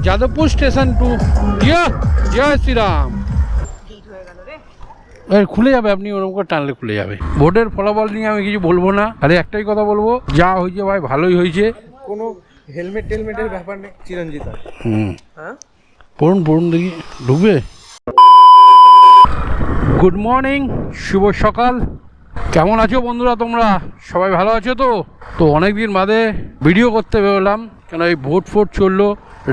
Jadavpur station to Jai Shriram. খুলে যাবে, আপনি ওরকম করে টানলে খুলে যাবে। ভোটের ফলাফল নিয়ে আমি কিছু বলবো না, আরে একটাই কথা বলবো, যা হয়েছে ভাই ভালোই হয়েছে। কোনো হেলমেটের ব্যাপার নেই চিরঞ্জিত। হ্যাঁ পড়ুন দেখি ঢুকবে। গুড মর্নিং, শুভ সকাল। কেমন আছো বন্ধুরা তোমরা? সবাই ভালো আছো তো? তো অনেকদিন বাদে ভিডিও করতে বেরোলাম, কেন এই ভোট চললো,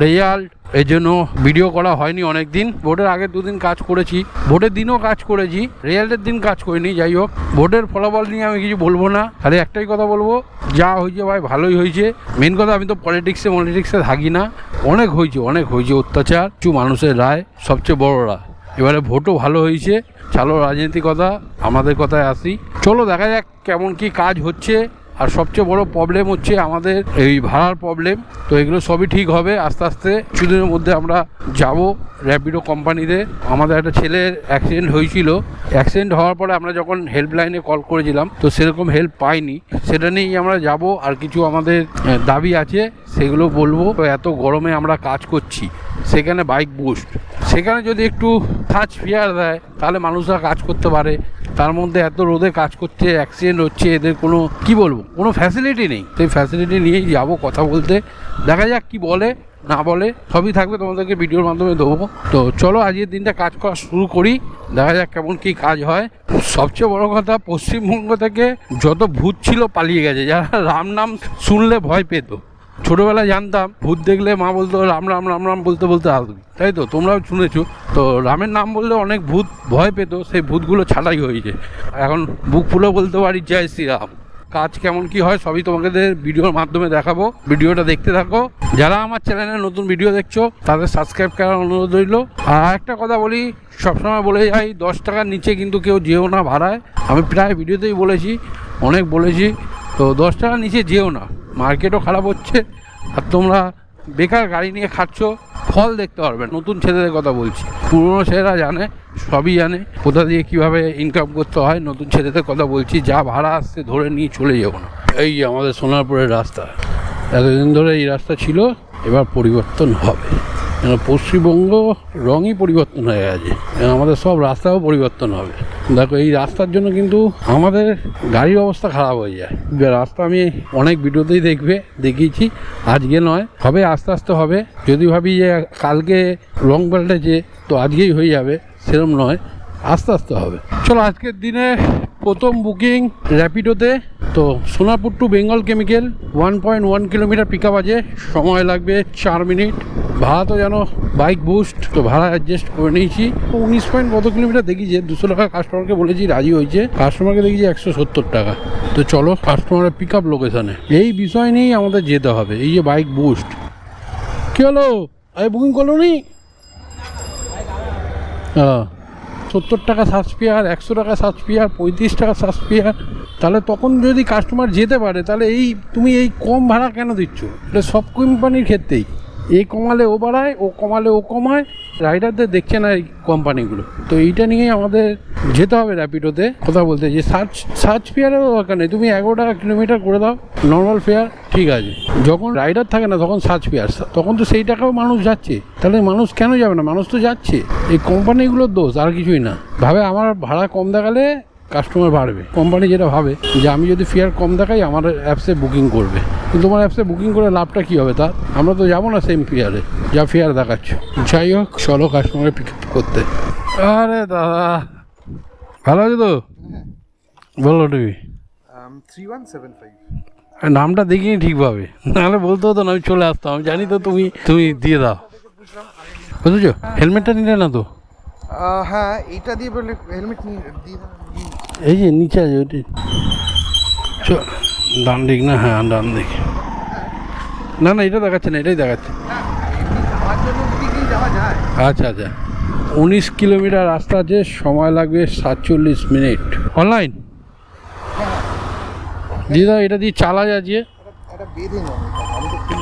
রেজাল্ট, এই জন্য ভিডিও করা হয়নি অনেক দিন। ভোটের আগে দুদিন কাজ করেছি, ভোটের দিনও কাজ করেছি, রেজাল্টের দিন কাজ করিনি। যাই হোক, ভোটের ফলাফল নিয়ে আমি কিছু বলবো না, খালি একটাই কথা বলবো, যা হয়েছে ভাই ভালোই হয়েছে। মেন কথা, আমি তো পলিটিক্সে থাকি না। অনেক হয়েছে অত্যাচার, কিছু মানুষের রায় সবচেয়ে বড়রা। এবারে ভোটও ভালো হয়েছে। চলো রাজনীতি কথা, আমাদের কথায় আসি। চলো দেখা যাক কেমন কি কাজ হচ্ছে। আর সবচেয়ে বড় প্রবলেম হচ্ছে আমাদের এই ভাড়ার প্রবলেম। তো এগুলো সবই ঠিক হবে আস্তে আস্তে। কিছুদিনের মধ্যে আমরা যাব র্যাপিডো কোম্পানিতে। আমাদের একটা ছেলের অ্যাক্সিডেন্ট হয়েছিল, অ্যাক্সিডেন্ট হওয়ার পরে আমরা যখন হেল্পলাইনে কল করেছিলাম, তো সেরকম হেল্প পাইনি। সেটা নিয়েই আমরা যাব। আর কিছু আমাদের দাবি আছে, সেগুলো বলবো। তো এত গরমে আমরা কাজ করছি, সেখানে বাইক বুস্ট, সেখানে যদি একটু সার্চ ফেয়ার দেয় তাহলে মানুষরা কাজ করতে পারে। তার মধ্যে এত রোদে কাজ করছে, অ্যাক্সিডেন্ট হচ্ছে, এদের কোনো কি বলবো, কোনো ফ্যাসিলিটি নেই। সেই ফ্যাসিলিটি নিয়েই যাবো কথা বলতে। দেখা যাক কি বলে না বলে, সবই থাকবে তোমাদেরকে ভিডিওর মাধ্যমে দেবো। তো চলো আজকের দিনটা কাজ করা শুরু করি, দেখা যাক কেমন কি কাজ হয়। সবচেয়ে বড় কথা, পশ্চিমবঙ্গ থেকে যত ভূত ছিল পালিয়ে গেছে। যারা রাম নাম শুনলে ভয় পেত, ছোটবেলায় জানতাম ভূত দেখলে মা বলতো রাম রাম রাম রাম বলতে বলতে আসবি, তাই তো তোমরাও শুনেছো। তো রামের নাম বললে অনেক ভূত ভয় পেত, সেই ভূতগুলো ছাড়াই হয়েছে। এখন বুক ফুলে বলতে পারি জয় শ্রীরাম। কাজ কেমন কি হয় সবই তোমাদের ভিডিওর মাধ্যমে দেখাবো, ভিডিওটা দেখতে থাকো। যারা আমার চ্যানেলে নতুন ভিডিও দেখছো তাদের সাবস্ক্রাইব করার অনুরোধ রইল। আর একটা কথা বলি, সবসময় বলে যাই, 10 টাকার নিচে কিন্তু কেউ যেও না ভাড়ায়। আমি প্রায় ভিডিওতেই বলেছি, অনেক বলেছি। তো 10 টাকার নিচে যেও না, মার্কেটও খারাপ হচ্ছে। আর তোমরা বেকার গাড়ি নিয়ে খাচ্ছ, ফল দেখতে পারবে। নতুন ছেলেদের কথা বলছি, পুরনো ছেলেরা জানে, সবই জানে কোথা দিয়ে কীভাবে ইনকাম করতে হয়। নতুন ছেলেদের কথা বলছি, যা ভাড়া আসছে ধরে নিয়ে চলে যাবো না। এই আমাদের সোনারপুরের রাস্তা, এতদিন ধরে এই রাস্তা ছিল, এবার পরিবর্তন হবে। কেন পশ্চিমবঙ্গ রঙই পরিবর্তন হয়ে গেছে, আমাদের সব রাস্তাও পরিবর্তন হবে। দেখো এই রাস্তার জন্য কিন্তু আমাদের গাড়ির অবস্থা খারাপ হয়ে যায়। রাস্তা আমি অনেক ভিডিওতেই দেখিয়েছি, আজকে নয়, হবে আস্তে আস্তে হবে। যদি ভাবি যে কালকে রং পাল্টেছে তো আজকেই হয়ে যাবে, সেরকম নয়, আস্তে আস্তে হবে। চলো আজকের দিনে প্রথম বুকিং র্যাপিডোতে। তো Sonarpur to Bengal chemical 1.1 kilometre pick up আছে, সময় লাগবে 4 মিনিট। ভাড়া তো যেন বাইক বুস্ট, তো ভাড়া অ্যাডজাস্ট করে নিয়েছি। 19 পয়েন্ট কত কিলোমিটার দেখিয়েছে, 200 টাকা কাস্টমারকে বলেছি, রাজি হয়েছে। কাস্টমারকে দেখেছি 170 টাকা। তো চলো কাস্টমারের পিক আপ লোকেশানে, এই বিষয় নিয়েই আমাদের যেতে হবে। এই যে বাইক বুস্ট, কী হলো, আমি বুকিং করলো নি? 70 টাকা সার্চ ফেয়ার, 100 টাকা সার্চ ফেয়ার, 35 টাকা সার্চ ফেয়ার। তাহলে তখন যদি কাস্টমার যেতে পারে, তাহলে তুমি এই কম ভাড়া কেন দিচ্ছ? এটা সব কোম্পানির ক্ষেত্রেই, এ কমালে ও বাড়ায়, ও কমালে ও কমায়, রাইডারদের দেখছে না এই কোম্পানিগুলো। তো এইটা নিয়েই আমাদের যেতে হবে র্যাপিডোতে কথা বলতে। যে সার্চ ফেয়ারেরও দরকার নেই, তুমি 11 টাকা কিলোমিটার করে দাও নর্মাল ফেয়ার, ঠিক আছে। যখন রাইডার থাকে না তখন সার্চ ফেয়ার, তখন তো সেই টাকাও মানুষ যাচ্ছে। তাহলে মানুষ কেন যাবে না? মানুষ তো যাচ্ছে। এই কোম্পানিগুলোর দোষ, আর কিছুই না। ভাবে আমার ভাড়া কম দেখালে কাস্টমার বাড়বে, কোম্পানি যেটা ভাবে যে আমি যদি ফেয়ার কম দেখাই আমার অ্যাপসে বুকিং করবে। কিন্তু তোমার অ্যাপসে বুকিং করে লাভটা কী হবে তার? আমরা তো যাবো না সেম ফেয়ারে যা ফেয়ার দেখাচ্ছ। যাই হোক, চলো কাস্টমারে পিক আপ করতে। আরে দাদা ভালো আছে তো? বলো তুমি। 3175 নামটা দেখিনি ঠিকভাবে, নাহলে বলতে হতো না, আমি চলে আসতাম। আমি জানি তো তুমি দিয়ে দাও, বুঝেছো? হেলমেটটা নিলে না তো? হ্যাঁ, এইটা দিয়ে বলে হেলমেট দিয়ে এই যে নিচে আছে ওইটি, ডান দিক না? হ্যাঁ ডান দিক। না এটা দেখাচ্ছে না, এটাই দেখাচ্ছে। আচ্ছা 19 কিলোমিটার রাস্তা আছে, সময় লাগবে 47 মিনিট। অনলাইন দিদা, এটা দিয়ে চালা যাচ্ছে।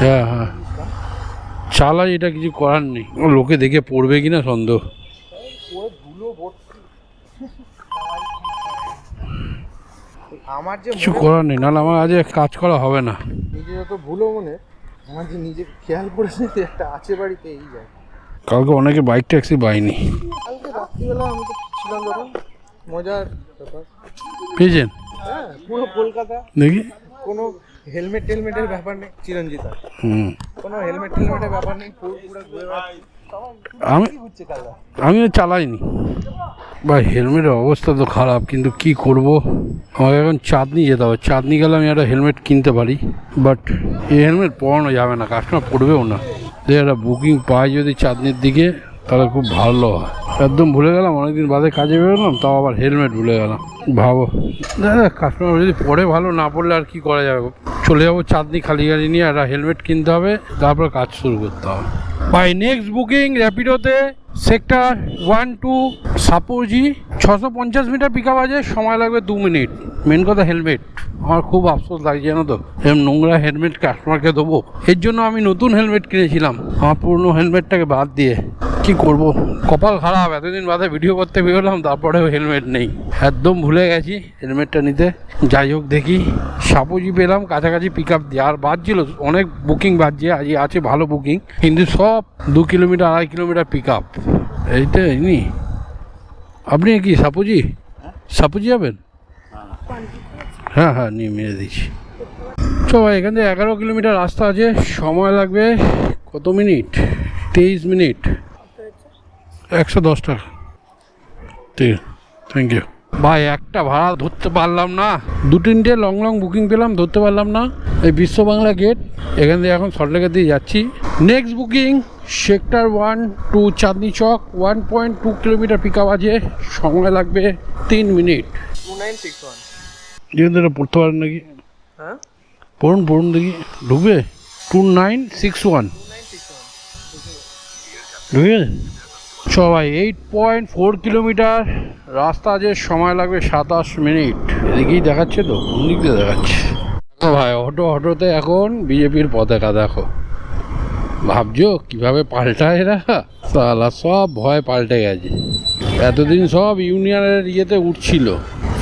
হ্যাঁ চালা, এটা কিছু করার নেই। লোকে দেখে পড়বে কিনা সন্দেহ। কিছু করার নেই, নাহলে আমার আজ কাজ করা হবে না। যত ভুলো মনে আমার যে নিজে খেয়াল করেছে যে একটা আছে বাড়িতে এই যায়। কালকে অনেকে বাইক ট্যাক্সি পায়নি, কালকে রাত্রিবেলা আমি তো ছিলাম, ধরো মজার ব্যাপার। পেয়েছেন? হ্যাঁ, পুরো কলকাতা দেখি। কোনো হেলমেট টেলমেটের ব্যাপার নেই চিরঞ্জিত, কোনো হেলমেট টেলমেটের ব্যাপার নেই, পুরো ঘুরে বেড়াচ্ছি। আমি কি হচ্ছে কালা? আমিও চালাইনি ভাই, হেলমেটের অবস্থা তো খারাপ, কিন্তু কি করব, আমাকে এখন চাঁদনি যেতে হবে। চাঁদনি গেলে আমি একটা হেলমেট কিনতে পারি, বাট এই হেলমেট পরানো যাবে না, কাস্টমার পড়বেও না। যে একটা বুকিং পাই যদি চাঁদনির দিকে, তাহলে খুব ভালো হয়। একদম ভুলে গেলাম, অনেকদিন বাদে কাজে বেরোলাম, তাও আবার হেলমেট ভুলে গেলাম। ভাবো দাদা, কাস্টমার যদি পড়ে ভালো, না পড়লে আর কি করা যাবে। চলে যাবো চাঁদনি খালি গাড়ি নিয়ে, একটা হেলমেট কিনতে হবে, তারপর কাজ শুরু করতে হবে। বাই নেক্সট বুকিং র্যাপিডোতে sector 1-2 Shapoorji, 650 meter pick up আছে, সময় লাগবে 2 মিনিট। মেন কথা হেলমেট, আমার খুব আফসোস লাগছে জানো তো, এরকম নোংরা হেলমেট কাস্টমারকে দেবো। এর জন্য আমি নতুন হেলমেট কিনেছিলাম, আমার পুরনো হেলমেটটাকে বাদ দিয়ে। কি করব, কপাল খারাপ, এতদিন বাদে ভিডিও করতে বেরোলাম, তারপরেও হেলমেট নেই, একদম ভুলে গেছি হেলমেটটা নিতে। যাই হোক, দেখি সাপুজি পেলাম কাছাকাছি পিক আপ দিয়ে, আর বাজছিল অনেক বুকিং বাজছে, আজ আছে ভালো বুকিং, কিন্তু সব 2 কিলোমিটার 2.5 কিলোমিটার পিক আপ। এইটা নি আপনি কি সাপুজি সাপুজি যাবেন? হ্যাঁ হ্যাঁ, নিয়ে মেরে দিচ্ছি। চো ভাই, এখান থেকে 11 কিলোমিটার রাস্তা আছে, সময় লাগবে কত মিনিট? 23 মিনিট, 110 টাকা। ঠিক আছে, থ্যাংক ইউ ভাই। একটা ভাড়া ধরতে পারলাম না, 2-3টে লং লং বুকিং পেলাম, ধরতে পারলাম না। এই বিশ্ব বাংলা গেট, এখান থেকে এখন সল্টলেকের দিয়ে যাচ্ছি। Next booking sector 1-2 Chandni Chowk, 1.2 kilometre pick up আছে, সময় লাগবে 3 মিনিট। 2961। যেহেতু এটা পড়তে পারেন নাকি? হ্যাঁ, পড়ুন দেখি, ঢুকবে? 2961 ঢুকে গেছে। সবাই 8.4 কিলোমিটার রাস্তা আছে, সময় লাগবে 27 মিনিট। এদিকেই দেখাচ্ছে তো, কোন দিক দিয়ে দেখাচ্ছে? দেখো ভাই, অটোতে এখন বিজেপির পতাকা দেখো। ভাবছো কিভাবে পাল্টায় এরা? সালা সব ভয় পাল্টে গেছে। এতদিন সব ইউনিয়নের ইয়েতে উঠছিল,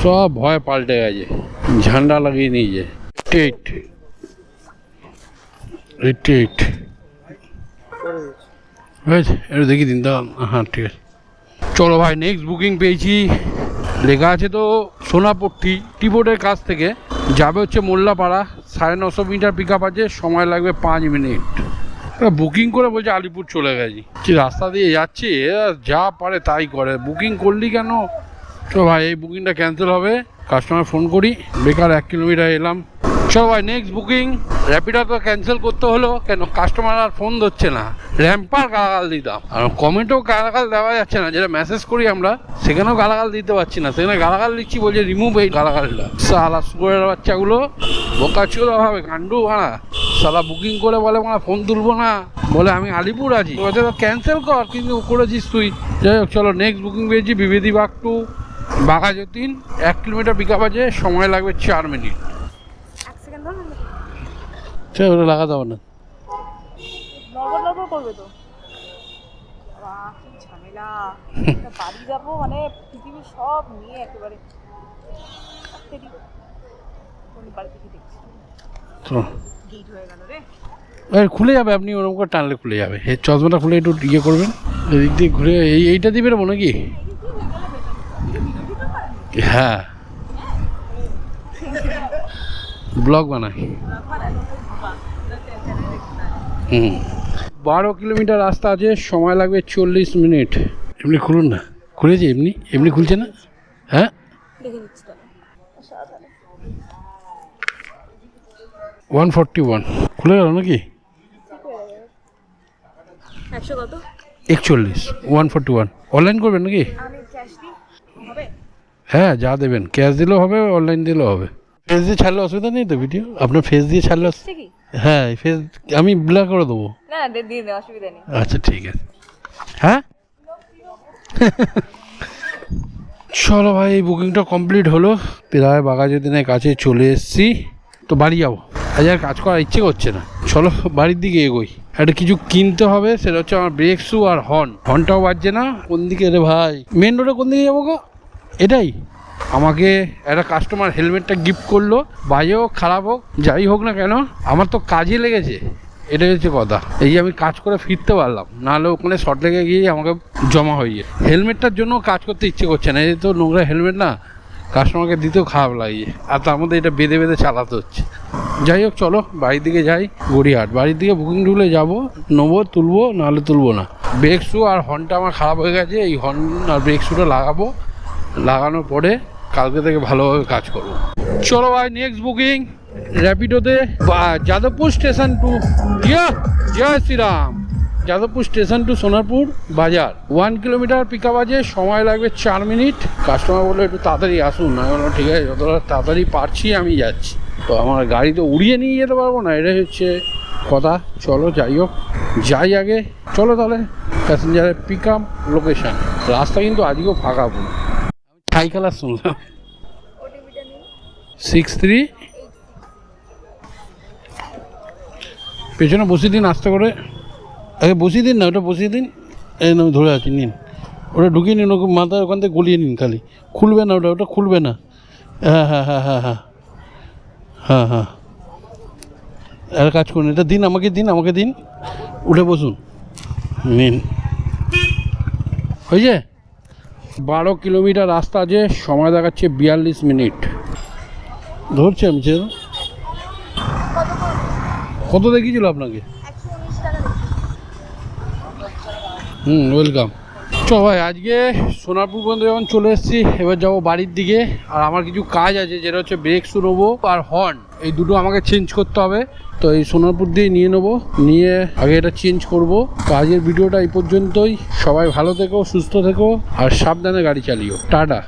সব ভয় পাল্টে গেছে, ঝান্ডা লাগিয়ে নিয়েছে। 88 হয়েছে, এটা দেখি দিন দাম। হ্যাঁ ঠিক আছে, চলো ভাই। নেক্সট বুকিং পেয়েছি, লেখা আছে তো সোনাপট্টি টিবোর্ডের কাছ থেকে যাবে হচ্ছে মোল্লাপাড়া, 950 মিটার পিক আপ আছে, সময় লাগবে 5 মিনিট। বুকিং করে বলছে আলিপুর চলে গেছি, কি রাস্তা দিয়ে যাচ্ছি, এরা যা পারে তাই করে। বুকিং করলি কেন? চলো ভাই, এই বুকিংটা ক্যান্সেল হবে, কাস্টমার ফোন করি, বেকার 1 কিলোমিটার এলাম। চলো ভাই, নেক্সট বুকিং র্যাপিডো তো ক্যান্সেল করতে হলো, কেন কাস্টমার আর ফোন ধরছে না। র্যাম্পার গালাগাল দিতাম, আর কমেন্টেও গালাগাল দেওয়া যাচ্ছে না, যেটা মেসেজ করি আমরা সেখানেও গালাগাল দিতে পারছি না, সেখানে গালাগাল দিচ্ছি, বলছে রিমুভ এই গালাগালটা। সালা শুয়োরের বাচ্চাগুলো বোকা ছিল হবে, কান্ডু ভাড়া। সালা বুকিং করে বলে মানে ফোন তুলবো না, বলে আমি আলিপুর আছি, ক্যান্সেল কর, কিন্তু করেছিস তুই। যাই হোক, চলো নেক্সট বুকিং পেয়েছি বিভেদি বাগ to Baghajatin, 1 kilometer pick up আছে, সময় লাগবে 4 মিনিট। ওটা লাগাতে হবে না, নড়বড় করবে তো। কি ঝামেলা, বাড়ি যাবো মানে পৃথিবীর সব নিয়ে একেবারে বাড়ি থেকে দেখছি গেট হয়ে গেল রে। খুলে যাবে, আপনি ওরকম করে টানলে খুলে যাবে। এই চশমাটা খুলে একটু ইয়ে করবেন, এদিক দিয়ে ঘুরে এইটা দিবে না মনে কি? হ্যাঁ, ব্লগ বানায়। 12 কিলোমিটার রাস্তা আছে, সময় লাগবে 40 মিনিট। এমনি খুলুন না, খুলেছে এমনি খুলছে না? হ্যাঁ, 141 খুলে গেল নাকি? 100 কত? 41 141। অনলাইন করবেন নাকি? আমি ক্যাশ দিই হবে? হ্যাঁ, যা দেবেন, ক্যাশ দিলেও হবে, অনলাইন দিলেও হবে। ফেস দিয়ে ছাড়লে অসুবিধা নেই তো ভিডিও? আপনার ফেস দিয়ে ছাড়লে? কি? হ্যাঁ, ফেস আমি ব্লক করে দেবো। না, দিয়ে দে, অসুবিধা নেই। আচ্ছা ঠিক আছে। হ্যাঁ চলো ভাই, এই বুকিংটা কমপ্লিট হলো, প্রায় বাঘাযতীনের কাছে চলে এসেছি। তো বাড়ি যাবো, আজ আর কাজ করার ইচ্ছে করছে না, চলো বাড়ির দিকে এগোই। একটা কিছু কিনতে হবে, সেটা হচ্ছে আমার ব্রেক শু আর হর্নটাও বাজছে না। কোন দিকে রে ভাই, মেন রোডে কোন দিকে যাবো গো? এটাই। আমাকে একটা কাস্টমার হেলমেটটা গিফট করলো, বাজে হোক খারাপ হোক যাই হোক না কেন, আমার তো কাজে লেগেছে। এটাই হচ্ছে কথা। এই যে আমি কাজ করে ফিরতে পারলাম, নাহলে ওখানে শর্ট লেগে গিয়ে আমাকে জমা হয়ে যায়। হেলমেটটার জন্য কাজ করতে ইচ্ছে করছে না, এই তো নোংরা হেলমেট না, কাস্টমারকে দিতেও খারাপ লাগে, আর তার মধ্যে এটা বেঁধে বেঁধে চালাতে হচ্ছে। যাই হোক, চলো বাড়ির দিকে যাই। গড়িয়াহাট বাড়ির দিকে বুকিং ঢুলে যাবো, নেবো, তুলবো, নাহলে তুলবো না। ব্রেক শু আর হর্নটা আমার খারাপ হয়ে গেছে, এই হর্ন আর ব্রেক শুটা লাগাবো, লাগানোর পরে কালকে থেকে ভালোভাবে কাজ করবো। চলো ভাই, নেক্সট বুকিং র্যাপিডোতে Jadavpur station to Jai Shriram, Jadavpur station to Sonarpur Bazar 1 kilometer pick up আছে, সময় লাগবে 4 মিনিট। কাস্টমার বললো একটু তাড়াতাড়ি আসুন, আমি বললাম ঠিক আছে, যতটা তাড়াতাড়ি পারছি আমি যাচ্ছি। তো আমার গাড়ি তো উড়িয়ে নিয়ে যেতে পারবো না, এটাই হচ্ছে কথা। চলো যাই হোক, যাই আগে। চলো তাহলে প্যাসেঞ্জারের পিক আপ লোকেশান। রাস্তা কিন্তু আজকেও ফাঁকা পুরো। হাই কালার শুনলাম 63, পেছনে বসিয়ে দিন আস্তে করে, আগে বসিয়ে দিন না, ওটা বসিয়ে দিন। এই আমি ধরে আছি, নিন ওটা ঢুকিয়ে নিন, ওকে মাথায় ওখান থেকে গলিয়ে নিন, খালি খুলবে না, ওটা খুলবে না। হ্যাঁ হ্যাঁ হ্যাঁ হ্যাঁ হ্যাঁ হ্যাঁ হ্যাঁ, আর কাজ করুন, এটা দিন আমাকে, দিন উঠে বসুন, নিন। হয়েছে? 12 কিলোমিটার রাস্তা আছে, সময় দেখাচ্ছে 42 মিনিট। ধরছে আমি ছেলে কত দেখিয়েছিল আপনাকে? ওয়েলকাম। চল ভাই, আজকে সোনারপুর পর্যন্ত যখন চলে এসেছি, এবার যাবো বাড়ির দিকে। আর আমার কিছু কাজ আছে, যেটা হচ্ছে ব্রেক শু নেবো আর হর্ন, এই দুটো আমাকে চেঞ্জ করতে হবে। তো এই সোনারপুর দিয়ে নিয়ে নেবো, নিয়ে আগে এটা চেঞ্জ করব। তো আজকের ভিডিওটা এই পর্যন্তই। সবাই ভালো থেকো, সুস্থ থেকো আর সাবধানে গাড়ি চালিও। টাটা।